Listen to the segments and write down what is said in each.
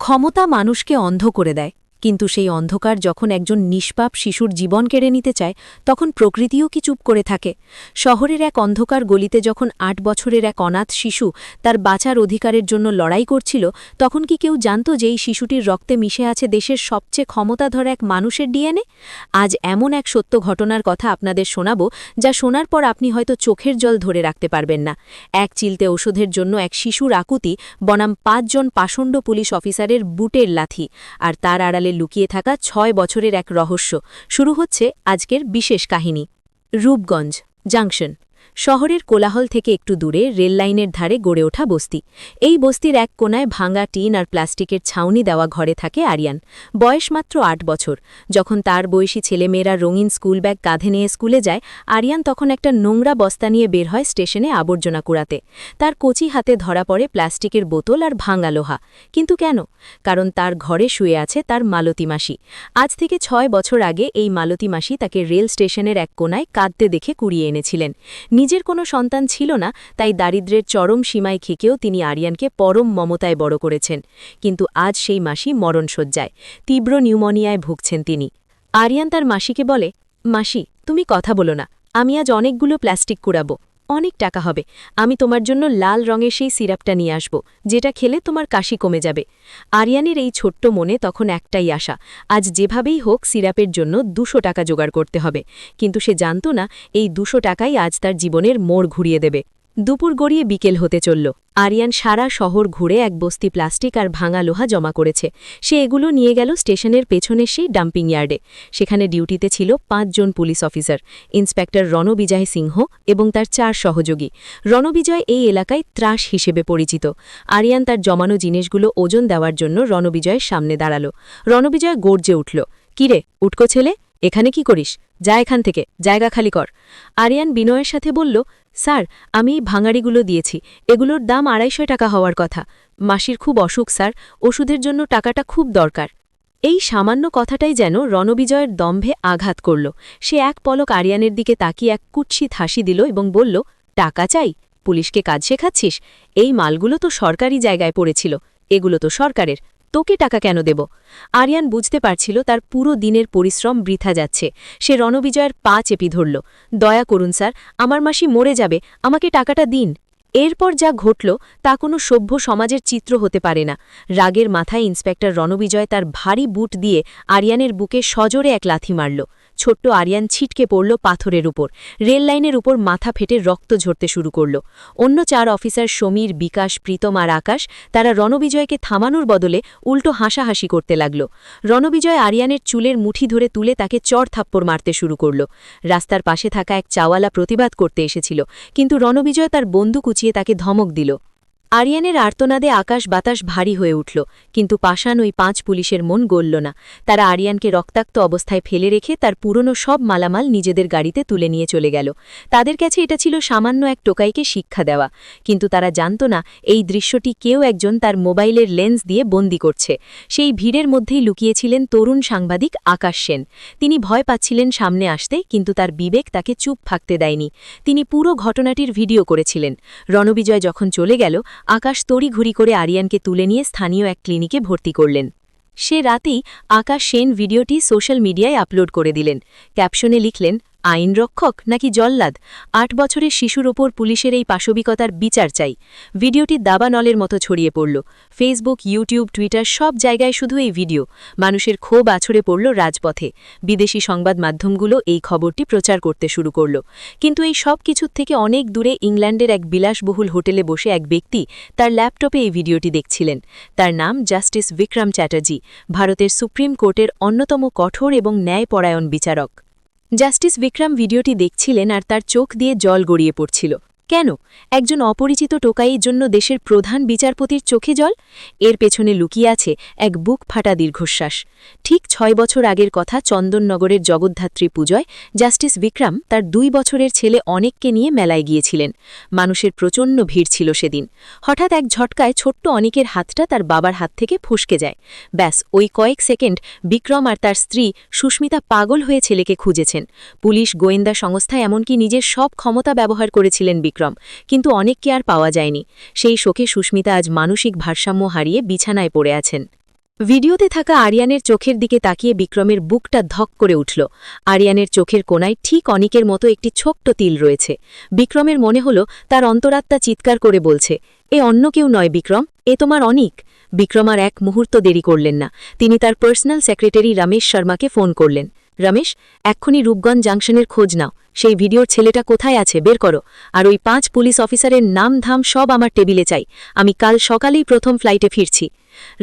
ক্ষমতা মানুষকে অন্ধ করে দেয়, কিন্তু সেই অন্ধকার যখন একজন নিষ্পাপ শিশুর জীবন কেড়ে নিতে চায় তখন প্রকৃতিও কি চুপ করে থাকে। শহরের এক অন্ধকার গলিতে যখন ৮ বছরের এক অনাথ শিশু তার বাঁচার অধিকারের জন্য লড়াই করছিল, তখন কি কেউ জানত যে এই শিশুটির রক্তে মিশে আছে দেশের সবচেয়ে ক্ষমতাধর এক মানুষের ডিএনএ? আজ এমন এক সত্য ঘটনার কথা আপনাদের শোনাব, যা শোনার পর আপনি হয়তো চোখের জল ধরে রাখতে পারবেন না। এক চিলতে ওষুধের জন্য এক শিশুর আকুতি বনাম ৫ জন পাষণ্ড পুলিশ অফিসারের বুটের লাথি, আর তার আড়ালে লুকিয়ে থাকা ৬ বছরের এক রহস্য। শুরু হচ্ছে আজকের বিশেষ কাহিনী। রূপগঞ্জ জাংশন শহরের কোলাহল থেকে একটু দূরে রেললাইনের ধারে গড়ে ওঠা বস্তি। এই বস্তির এক কোনায় ভাঙা টিন আর প্লাস্টিকের ছাউনি দেওয়া ঘরে থাকে আরিয়ান। বয়স মাত্র ৮ বছর। যখন তার বয়সী ছেলেমেয়েরা রঙিন স্কুল ব্যাগ কাঁধে নিয়ে স্কুলে যায়, আরিয়ান তখন একটা নোংরা বস্তা নিয়ে বের হয় স্টেশনে আবর্জনা কুড়াতে। তার কচি হাতে ধরা পড়ে প্লাস্টিকের বোতল আর ভাঙা লোহা। কিন্তু কেন? কারণ তার ঘরে শুয়ে আছে তার মালতী মাসি। আজ থেকে ৬ বছর আগে এই মালতী মাসি তাকে রেল স্টেশনের এক কোনায় কাঁদতে দেখে কুড়িয়ে এনেছিলেন। নিজের কোনো সন্তান ছিল না, তাই দারিদ্র্যের চরম সীমায় খেকেও তিনি আরিয়ানকে পরম মমতায় বড় করেছেন। কিন্তু আজ সেই মাসি মরণশয্যায়, তীব্র নিউমোনিয়ায় ভুগছেন তিনি। আরিয়ান তার মাসিকে বলে, মাসি তুমি কথা বলো না, আমি আজ অনেকগুলো প্লাস্টিক কুড়াবো, অনেক টাকা হবে। আমি তোমার জন্য লাল রঙের সেই সিরাপটা নিয়ে আসব, যেটা খেলে তোমার কাশি কমে যাবে। আরিয়ানের এই ছোট্ট মনে তখন একটাই আশা, আজ যেভাবেই হোক সিরাপের জন্য ২০০ টাকা জোগাড় করতে হবে। কিন্তু সে জানত না এই ২০০ টাকাই আজ তার জীবনের মোড় ঘুরিয়ে দেবে। দুপুর গড়িয়ে বিকেল হতে চলল। আরিয়ান সারা শহর ঘুরে এক বস্তি প্লাস্টিক আর ভাঙা লোহা জমা করেছে। সে এগুলো নিয়ে গেল স্টেশনের পেছনের সেই ডাম্পিং ইয়ার্ডে। সেখানে ডিউটিতে ছিল ৫ জন পুলিশ অফিসার, ইন্সপেক্টর রণবিজয় সিংহ এবং তার ৪ সহযোগী। রণবিজয় এই এলাকায় ত্রাস হিসেবে পরিচিত। আরিয়ান তার জমানো জিনিসগুলো ওজন দেওয়ার জন্য রণবিজয়ের সামনে দাঁড়াল। রণবিজয় গর্জে উঠল, কিরে উটকো ছেলে, এখানে কি করিস? যা এখান থেকে, জায়গা খালি কর। আরিয়ান বিনয়ের সাথে বলল, স্যার আমি এই ভাঙাড়িগুলো দিয়েছি, এগুলোর দাম ২৫০ টাকা হওয়ার কথা। মাসির খুব অসুখ স্যার, ওষুধের জন্য টাকাটা খুব দরকার। এই সামান্য কথাটাই যেন রণবিজয়ের দম্ভে আঘাত করল। সে এক পলক আরিয়ানের দিকে তাকিয়ে এক কুৎসিত হাসি দিল এবং বলল, টাকা চাই? পুলিশকে কাজ শেখাচ্ছিস? এই মালগুলো তো সরকারি জায়গায় পড়েছিল, এগুলো তো সরকারের, তোকে টাকা কেন দেব? আরিয়ান বুঝতে পারছিল তার পুরো দিনের পরিশ্রম বৃথা যাচ্ছে। সে রণবিজয়ের পা চেপি ধরল, দয়া করুন স্যার, আমার মাসি মরে যাবে, আমাকে টাকাটা দিন। এরপর যা ঘটল তা কোনো সভ্য সমাজের চিত্র হতে পারে না। রাগের মাথায় ইন্সপেক্টর রণবিজয় তার ভারী বুট দিয়ে আরিয়ানের বুকে সজোরে এক লাথি মারল। ছোট্ট আরিয়ান ছিটকে পড়ল পাথরের উপর। রেল লাইনের উপর মাথা ফেটে রক্ত ঝরতে শুরু করল। অন্য ৪ অফিসার সমীর, বিকাশ, প্রীতম আর আকাশ, তারা রণবিজয়কে থামানোর বদলে উল্টো হাসাহাসি করতে লাগল। রণবিজয় আরিয়ানের চুলের মুঠি ধরে তুলে তাকে চড় থাপ্পড় মারতে শুরু করল। রাস্তার পাশে থাকা এক চাওয়ালা প্রতিবাদ করতে এসেছিল, কিন্তু রণবিজয় তার বন্দুক উঁচিয়ে তাকে ধমক দিল। আরিয়ানের আর্তনাদে আকাশ বাতাস ভারী হয়ে উঠল, কিন্তু পাষাণ ওই ৫ পুলিশের মন গলল না। তারা আরিয়ানকে রক্তাক্ত অবস্থায় ফেলে রেখে তার পুরনো সব মালামাল নিজেদের গাড়িতে তুলে নিয়ে চলে গেল। তাদের কাছে এটা ছিল সামান্য এক টোকাইকে শিক্ষা দেওয়া, কিন্তু তারা জানত না এই দৃশ্যটি কেউ একজন তার মোবাইলের লেন্স দিয়ে বন্দি করছে। সেই ভিড়ের মধ্যেই লুকিয়েছিলেন তরুণ সাংবাদিক আকাশ সেন। তিনি ভয় পাচ্ছিলেন সামনে আসতে, কিন্তু তার বিবেক তাকে চুপ থাকতে দেয়নি। তিনি পুরো ঘটনাটির ভিডিও করেছিলেন। রণবিজয় যখন চলে গেল, আকাশ তড়িঘড়ি করে আরিয়ানকে তুলে নিয়ে স্থানীয় এক ক্লিনিকে ভর্তি করলেন। সে রাতেই আকাশ সেন ভিডিওটি সোশ্যাল মিডিয়ায় আপলোড করে দিলেন। ক্যাপশনে লিখলেন, আইন রক্ষক নাকি জল্লাদ? ৮ বছরের শিশুর ওপর পুলিশের এই পাশবিকতার বিচার চাই। ভিডিওটি দাবানলের মতো ছড়িয়ে পড়ল। ফেসবুক, ইউটিউব, টুইটার সব জায়গায় শুধু এই ভিডিও। মানুষের ক্ষোভ আছড়ে পড়ল রাজপথে। বিদেশি সংবাদ মাধ্যমগুলো এই খবরটি প্রচার করতে শুরু করল। কিন্তু এই সব কিছুর থেকে অনেক দূরে ইংল্যান্ডের এক বিলাসবহুল হোটেলে বসে এক ব্যক্তি তার ল্যাপটপে এই ভিডিওটি দেখছিলেন। তার নাম জাস্টিস বিক্রম চ্যাটার্জি, ভারতের সুপ্রিম কোর্টের অন্যতম কঠোর এবং ন্যায়পরায়ণ বিচারক। জাস্টিস বিক্রম ভিডিওটি দেখছিলেন আর তার চোখ দিয়ে জল গড়িয়ে পড়ছিল। কেন? একজন অপরিচিত টোকাইয়ের জন্য দেশের প্রধান বিচারপতির চোখে জল? এর পেছনে লুকিয়ে আছে এক বুক ফাটা দীর্ঘশ্বাস। ঠিক ৬ বছর আগের কথা, চন্দননগরের জগদ্ধাত্রী পুজোয় জাস্টিস বিক্রম তার ২ বছরের ছেলে অনেককে নিয়ে মেলায় গিয়েছিলেন। মানুষের প্রচণ্ড ভিড় ছিল সেদিন। হঠাৎ এক ঝটকায় ছোট্ট অনেকের হাতটা তার বাবার হাত থেকে ফসকে যায়। ব্যাস, ওই কয়েক সেকেন্ড বিক্রম আর তার স্ত্রী সুস্মিতা পাগল হয়ে ছেলেকে খুঁজেছেন। পুলিশ, গোয়েন্দা সংস্থা, এমনকি নিজের সব ক্ষমতা ব্যবহার করেছিলেন বিক্রম, কিন্তু অনেককে আর পাওয়া যায়নি। সেই শোকে সুস্মিতা আজ মানসিক ভারসাম্য হারিয়ে বিছানায় পড়ে আছেন। ভিডিওতে থাকা আরিয়ানের চোখের দিকে তাকিয়ে বিক্রমের বুকটা ধক করে উঠল। আরিয়ানের চোখের কোণায় ঠিক অনিকের মতো একটি ছোট্ট তিল রয়েছে। বিক্রমের মনে হল তার অন্তরাত্মা চিৎকার করে বলছে, এ অন্য কেউ নয় বিক্রম, এ তোমার অনিক। বিক্রম আর এক মুহূর্ত দেরি করলেন না। তিনি তার পার্সোনাল সেক্রেটারি রমেশ শর্মাকে ফোন করলেন। রমেশ, এক্ষুনি রূপগঞ্জ জাংশনের খোঁজ নাও। সেই ভিডিওর ছেলেটা কোথায় আছে বের করো। আর ওই 5 পুলিশ অফিসারের নাম ধাম সব আমার টেবিলে চাই। আমি কাল সকালেই প্রথম ফ্লাইটে ফিরছি।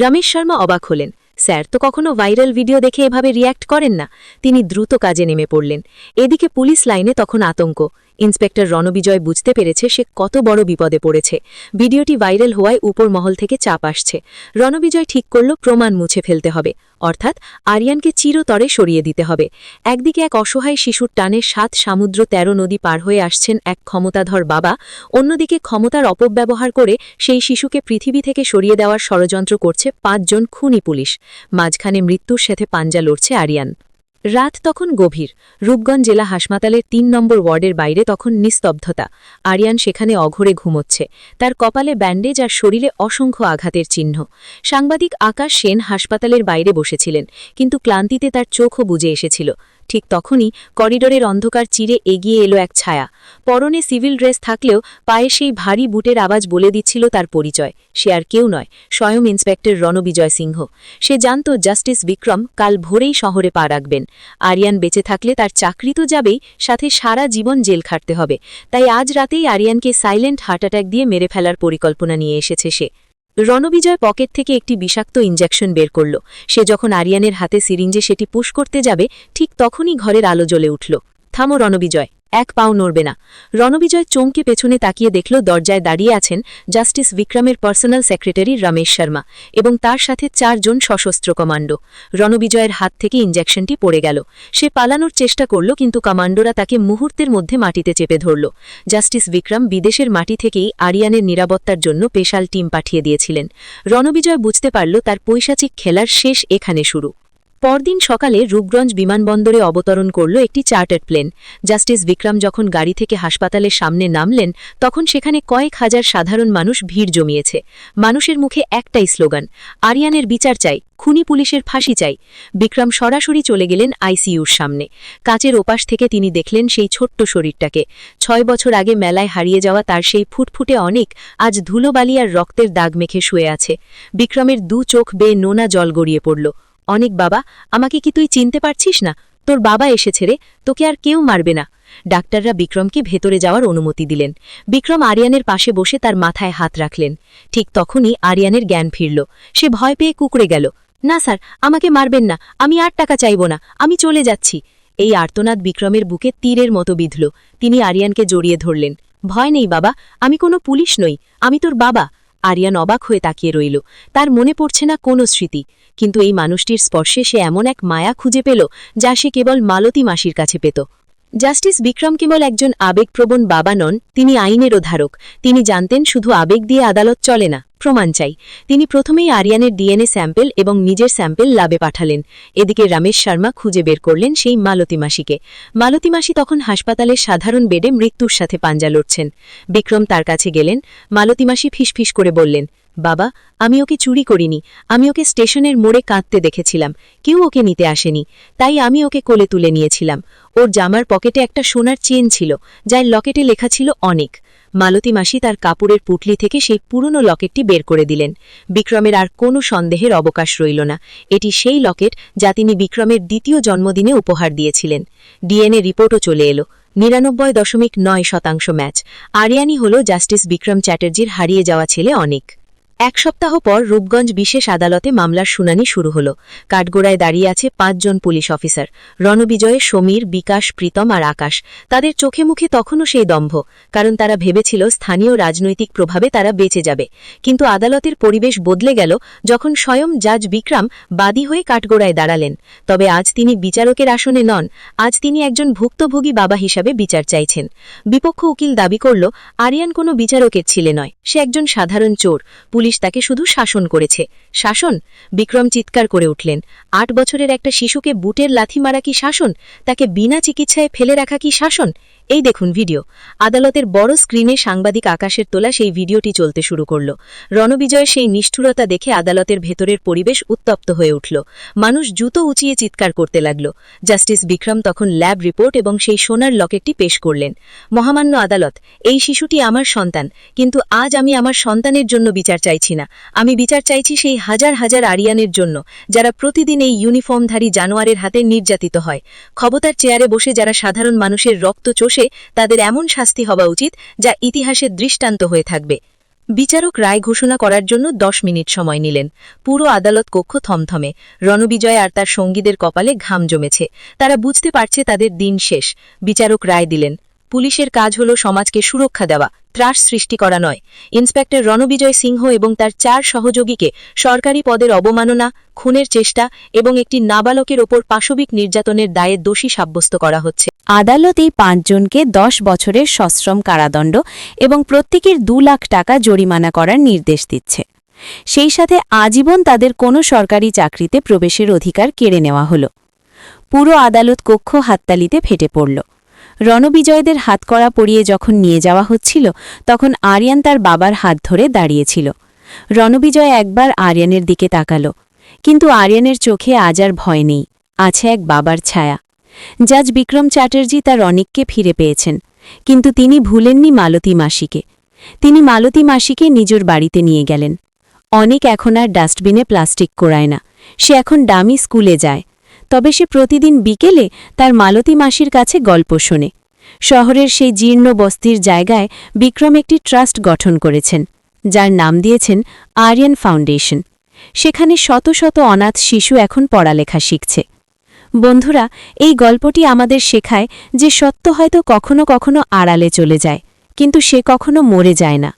রমেশ শর্মা অবাক হলেন। স্যার তো কখনো ভাইরাল ভিডিও দেখে এভাবে রিয়্যাক্ট করেন না। তিনি দ্রুত কাজে নেমে পড়লেন। এদিকে পুলিশ লাইনে তখন আতঙ্ক। ইন্সপেক্টর রণবিজয় বুঝতে পেরেছে সে কত বড় বিপদে পড়েছে। ভিডিওটি ভাইরাল হওয়ায় উপর মহল থেকে চাপ আসছে। রণবিজয় ঠিক করল প্রমাণ মুছে ফেলতে হবে, অর্থাৎ আরিয়ানকে চিরতরে সরিয়ে দিতে হবে। একদিকে এক অসহায় শিশুর টানে 7 সমুদ্র 13 নদী পার হয়ে আসছেন এক ক্ষমতাধর বাবা, অন্যদিকে ক্ষমতার অপব্যবহার করে সেই শিশুকে পৃথিবী থেকে সরিয়ে দেওয়ার ষড়যন্ত্র করছে 5 জন খুনি পুলিশ। মাঝখানে মৃত্যুর সাথে পাঞ্জা লড়ছে আরিয়ান। রাত তখন গভীর। রূপগঞ্জ জেলা হাসপাতালের 3 নম্বর ওয়ার্ডের বাইরে তখন নিস্তব্ধতা। আরিয়ান সেখানে অঘরে ঘুমোচ্ছে। তার কপালে ব্যান্ডেজ আর শরীরে অসংখ্য আঘাতের চিহ্ন। সাংবাদিক আকাশ সেন হাসপাতালের বাইরে বসেছিলেন, কিন্তু ক্লান্তিতে তার চোখও বুজে এসেছিল। ঠিক তখনই করিডোরের অন্ধকার চিরে এগিয়ে এলো এক ছায়া। পরনে সিভিল ড্রেস থাকলেও পায়ে সেই ভারী বুটের আওয়াজ বলে দিচ্ছিল তার পরিচয়। সে আর কেউ নয়, স্বয়ং ইন্সপেক্টর রণবিজয় সিংহ। সে জানত জাস্টিস বিক্রম কাল ভোরেই শহরে পা রাখবেন। আরিয়ান বেঁচে থাকলে তার চাকরি তো যাবেই, সাথে সারা জীবন জেল খাটতে হবে। তাই আজ রাতেই আরিয়ানকে সাইলেন্ট হার্ট অ্যাটাক দিয়ে মেরে ফেলার পরিকল্পনা নিয়ে এসেছে সে। রণবিজয় পকেট থেকে একটি বিষাক্ত ইঞ্জেকশন বের করল। সে যখন আরিয়ানের হাতে সিরিঞ্জে সেটি পুশ করতে যাবে, ঠিক তখনই ঘরের আলো জ্বলে উঠল। থামো রণবিজয়, এক পাও নড়বে না। রণবিজয় চমকে পেছনে তাকিয়ে দেখল দরজায় দাঁড়িয়ে আছেন জাস্টিস বিক্রমের পার্সোনাল সেক্রেটারি রমেশ শর্মা এবং তার সাথে 4 জন সশস্ত্র কমান্ডো। রণবিজয়ের হাত থেকে ইঞ্জেকশনটি পড়ে গেল। সে পালানোর চেষ্টা করল, কিন্তু কমান্ডোরা তাকে মুহূর্তের মধ্যে মাটিতে চেপে ধরল। জাস্টিস বিক্রম বিদেশের মাটি থেকেই আরিয়ানের নিরাপত্তার জন্য স্পেশাল টিম পাঠিয়ে দিয়েছিলেন। রণবিজয় বুঝতে পারল তার পৈশাচিক খেলার শেষ এখানে শুরু। পরদিন সকালে রূপগঞ্জ বিমানবন্দরে অবতরণ করল একটি চার্টার্ড প্লেন। জাস্টিস বিক্রম যখন গাড়ি থেকে হাসপাতালের সামনে নামলেন, তখন সেখানে কয়েক হাজার সাধারণ মানুষ ভিড় জমিয়েছে। মানুষের মুখে একটাই স্লোগান, আরিয়ানের বিচার চাই, খুনি পুলিশের ফাঁসি চাই। বিক্রম সরাসরি চলে গেলেন আইসিইউর সামনে। কাচের ওপাশ থেকে তিনি দেখলেন সেই ছোট্ট শরীরটাকে। 6 বছর আগে মেলায় হারিয়ে যাওয়া তার সেই ফুটফুটে অনেক আজ ধুলোবালি আর রক্তের দাগ মেখে শুয়ে আছে। বিক্রমের 2 চোখ বেয়ে নোনা জল গড়িয়ে পড়ল। অনেক বাবা, আমাকে কি তুই চিনতে পারছিস না? তোর বাবা এসেছে রে, তোকে আর কেউ মারবে না। ডাক্তাররা বিক্রমকে ভেতরে যাওয়ার অনুমতি দিলেন। বিক্রম আরিয়ানের পাশে বসে তার মাথায় হাত রাখলেন। ঠিক তখনই আরিয়ানের জ্ঞান ফিরল। সে ভয় পেয়ে কুঁকড়ে গেল। না স্যার, আমাকে মারবেন না, আমি আর টাকা চাইব না, আমি চলে যাচ্ছি। এই আর্তনাদ বিক্রমের বুকে তীরের মতো বিঁধল। তিনি আরিয়ানকে জড়িয়ে ধরলেন। ভয় নেই বাবা, আমি কোনো পুলিশ নই, আমি তোর বাবা। আরিয়ান অবাক হয়ে তাকিয়ে রইল। তার মনে পড়ছে না কোনো স্মৃতি, কিন্তু এই মানুষটির স্পর্শে সে এমন এক মায়া খুঁজে পেল যা সে কেবল মালতী মাসির কাছে পেত। জাস্টিস বিক্রম কেবল একজন আবেগপ্রবণ বাবা নন, তিনি আইনেরও ধারক। তিনি জানতেন শুধু আবেগ দিয়ে আদালত চলে না, প্রমাণ চাই। তিনি প্রথমেই আরিয়ানের ডিএনএ স্যাম্পল এবং নিজের স্যাম্পল ল্যাবে পাঠালেন। এদিকে রমেশ শর্মা খুঁজে বের করলেন সেই মালতী মাসিকে। মালতী মাসি তখন হাসপাতালের সাধারণ বেডে মৃত্যুর সাথে পাঞ্জা লড়ছেন। বিক্রম তার কাছে গেলেন। মালতী মাসি ফিসফিস করে বললেন, বাবা, আমি ওকে চুরি করিনি, আমি ওকে স্টেশনের মোড়ে কাঁদতে দেখেছিলাম, কেউ ওকে নিতে আসেনি, তাই আমি ওকে কোলে তুলে নিয়েছিলাম। ওর জামার পকেটে একটা সোনার চেন ছিল, যার লকেটে লেখা ছিল অনেক। মালতী মাসি তার কাপড়ের পুটলি থেকে সেই পুরনো লকেটটি বের করে দিলেন। বিক্রমের আর কোনো সন্দেহের অবকাশ রইল না। এটি সেই লকেট যা তিনি বিক্রমের 2য় জন্মদিনে উপহার দিয়েছিলেন। ডিএনএ রিপোর্টও চলে এলো। 99.9% ম্যাচ। আরিয়ানই হল জাস্টিস বিক্রম চ্যাটার্জির হারিয়ে যাওয়া ছেলে অনেক। 1 সপ্তাহ পর রূপগঞ্জ বিশেষ আদালতে মামলার শুনানি শুরু হল। কাঠগোড়ায় দাঁড়িয়ে আছে 5 জন পুলিশ অফিসার, রণবিজয়ে, সমীর, বিকাশ, প্রীতম আর আকাশ। তাদের চোখে মুখে তখনও সেই দম্ভ, কারণ তারা ভেবেছিল স্থানীয় রাজনৈতিক প্রভাবে তারা বেঁচে যাবে। কিন্তু আদালতের পরিবেশ বদলে গেল যখন স্বয়ং জাজ বিক্রম বাদী হয়ে কাঠগোড়ায় দাঁড়ালেন। তবে আজ তিনি বিচারকের আসনে নন, আজ তিনি একজন ভুক্তভোগী বাবা হিসাবে বিচার চাইছেন। বিপক্ষ উকিল দাবি করল আরিয়ান কোনো বিচারকের ছেলে নয়, সে একজন সাধারণ চোর। পুলিশ তাকে শুধু শাসন করেছে। শাসন? বিক্রম চিৎকার করে উঠলেন। 8 বছরের একটা শিশুকে বুটের লাথি মারা কি শাসন? তাকে বিনা চিকিৎসায় ফেলে রাখা কি শাসন? এই দেখুন ভিডিও। আদালতের বড় স্ক্রিনে সাংবাদিক আকাশের তোলা সেই ভিডিওটি চলতে শুরু করল। রণবিজয়ের সেই নিষ্ঠুরতা দেখে আদালতের ভেতরের পরিবেশ উত্তপ্ত হয়ে উঠল। মানুষ জুতো উঁচিয়ে চিৎকার করতে লাগল। জাস্টিস বিক্রম তখন ল্যাব রিপোর্ট এবং সেই সোনার লকেটটি পেশ করলেন। মহামান্য আদালত, এই শিশুটি আমার সন্তান, কিন্তু আজ আমি আমার সন্তানের জন্য বিচার চাইছি না। আমি বিচার চাইছি সেই হাজার হাজার আরিয়ানের জন্য, যারা প্রতিদিন এই ইউনিফর্মধারী জানোয়ারের হাতে নির্যাতিত হয়। ক্ষমতার চেয়ারে বসে যারা সাধারণ মানুষের রক্ত চষে, তাদের এমন শাস্তি হওয়া উচিত যা ইতিহাসের দৃষ্টান্ত হয়ে থাকবে। বিচারক রায় ঘোষণা করার জন্য 10 মিনিট সময় নিলেন। পুরো আদালত কক্ষ থমথমে। রণবিজয় আর তার সঙ্গীদের কপালে ঘাম জমেছে। তারা বুঝতে পারছে তাদের দিন শেষ। বিচারক রায় দিলেন, পুলিশের কাজ হল সমাজকে সুরক্ষা দেওয়া, ত্রাস সৃষ্টি করা নয়। ইন্সপেক্টর রণবিজয় সিংহ এবং তার 4 সহযোগীকে সরকারি পদের অবমাননা, খুনের চেষ্টা এবং একটি নাবালকের ওপর পাশবিক নির্যাতনের দায়ে দোষী সাব্যস্ত করা হচ্ছে। আদালত এই 5 জনকে 10 বছরের সশ্রম কারাদণ্ড এবং প্রত্যেকের 2 লাখ টাকা জরিমানা করার নির্দেশ দিচ্ছে। সেই সাথে আজীবন তাদের কোনো সরকারি চাকরিতে প্রবেশের অধিকার কেড়ে নেওয়া হল। পুরো আদালত কক্ষ হাততালিতে ফেটে পড়ল। রণবিজয়দের হাতকড়া পরিয়ে যখন নিয়ে যাওয়া হচ্ছিল, তখন আরিয়ান তার বাবার হাত ধরে দাঁড়িয়েছিল। রণবিজয় একবার আরিয়ানের দিকে তাকাল, কিন্তু আরিয়ানের চোখে আজ আর ভয় নেই, আছে এক বাবার ছায়া। জাজ বিক্রম চ্যাটার্জি তার অনিককে ফিরে পেয়েছেন, কিন্তু তিনি ভুলেননি মালতী মাসিকে। তিনি মালতী মাসিকে নিজের বাড়িতে নিয়ে গেলেন। অনিক এখন আর ডাস্টবিনে প্লাস্টিক কোড়ায় না, সে এখন ডামি স্কুলে যায়। তবে সে প্রতিদিন বিকেলে তার মালতী মাসির কাছে গল্প শোনে। শহরের সেই জীর্ণ বস্তির জায়গায় বিক্রম একটি ট্রাস্ট গঠন করেছেন, যার নাম দিয়েছেন আরিয়ান ফাউন্ডেশন। সেখানে শত শত অনাথ শিশু এখন পড়ালেখা শিখছে। বন্ধুরা, এই গল্পটি আমাদের শেখায় যে সত্য হয়তো কখনো কখনো আড়ালে চলে যায়, কিন্তু সে কখনো মরে যায় না।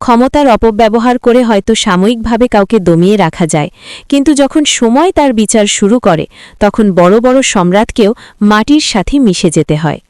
ক্ষমতার অপব্যবহার করে হয়তো সাময়িকভাবে কাউকে দমিয়ে রাখা যায়, কিন্তু যখন সময় তার বিচার শুরু করে, তখন বড় বড় সম্রাটকেও মাটির সাথে মিশে যেতে হয়।